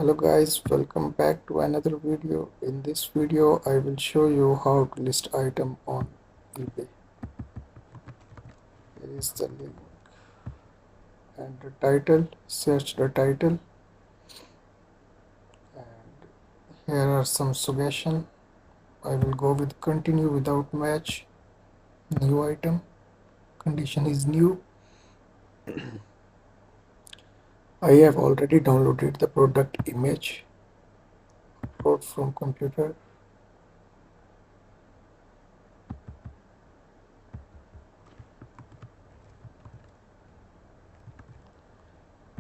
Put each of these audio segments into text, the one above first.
Hello guys, welcome back to another video. In this video I will show you how to list item on eBay. Here is the link and the title. Search the title, and here are some suggestions. I will go with continue without match. New item, condition is new. I have already downloaded the product image. Upload from computer.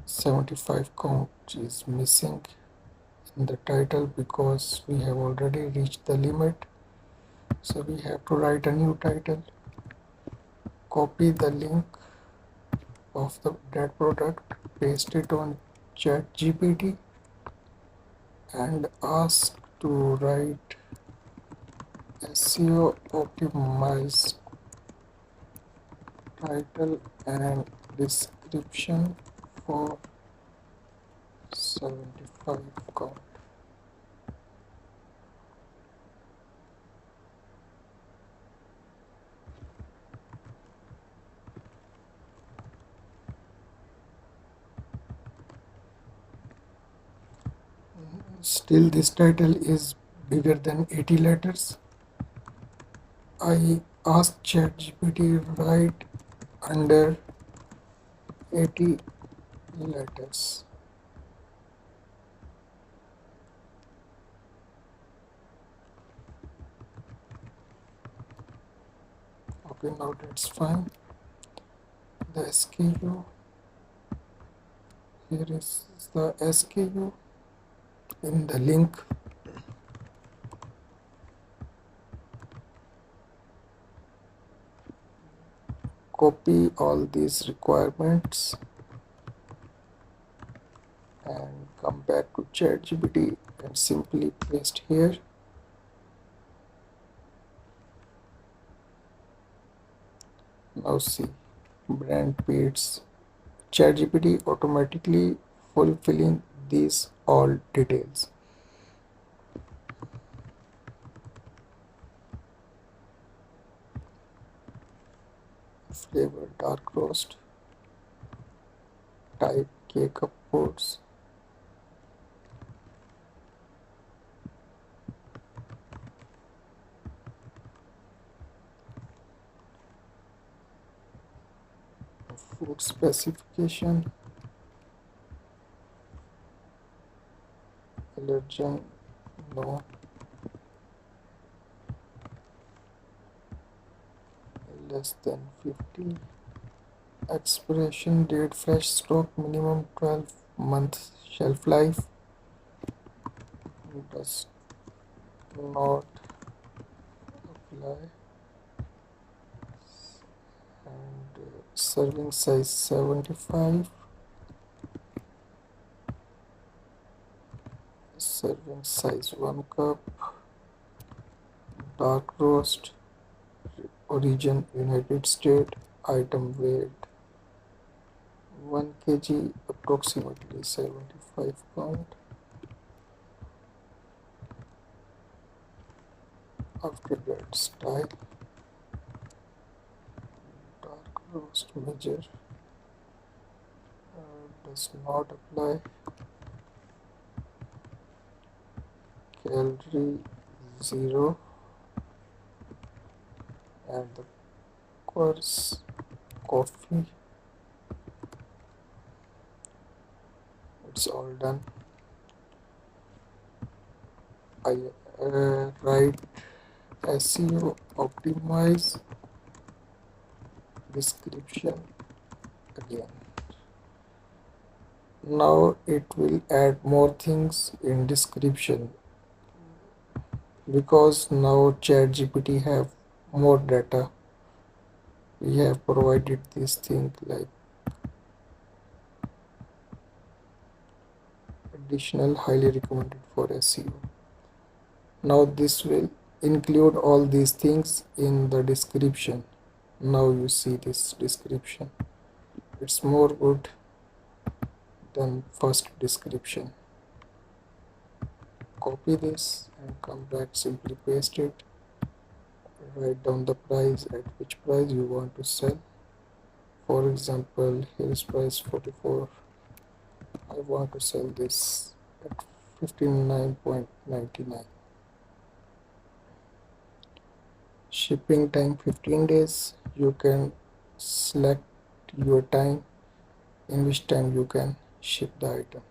$75 count is missing in the title because we have already reached the limit, so we have to write a new title. Copy the link of that product, paste it on ChatGPT and ask to write SEO optimized title and description for 75 count. Still this title is bigger than 80 letters. I asked ChatGPT write under 80 letters. Okay, now that's fine. The SKU, here is the SKU in the link. Copy all these requirements and come back to ChatGPT and simply paste here. Now see, brand page. ChatGPT automatically fulfilling these all details. Flavor dark roast, type K-cup boards, food specification, allergen no, less than 50, expiration date fresh stock, minimum 12 months shelf life, does not apply, and serving size 75, serving size 1 cup, dark roast, origin United States, item weight 1 kg, approximately 75 pound. After that, style, dark roast measure, does not apply, calorie 0, and the course coffee. It's all done. I write SEO optimize description again. Now it will add more things in description because now ChatGPT have more data. We have provided this thing like additional highly recommended for SEO. Now this will include all these things in the description. Now you see this description. It's more good than first description. copy this and come back, simply paste it, write down the price at which price you want to sell. For example, here is price 44. I want to sell this at 59.99. Shipping time 15 days. You can select your time in which time you can ship the item,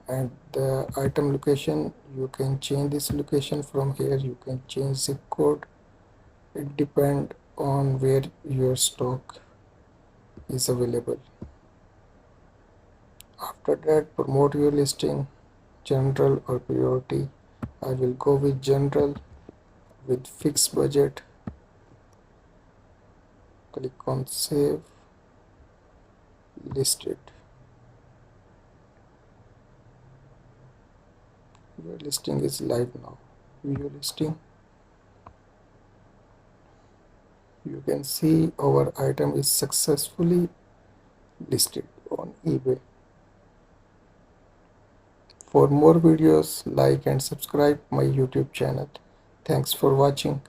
and the item location, you can change this location from here. You can change zip code. It depends on where your stock is available. After that, promote your listing, general or priority. I will go with general with fixed budget. Click on save, listed. Your listing is live now. View your listing. You can see our item is successfully listed on eBay. For more videos, like and subscribe my YouTube channel. Thanks for watching.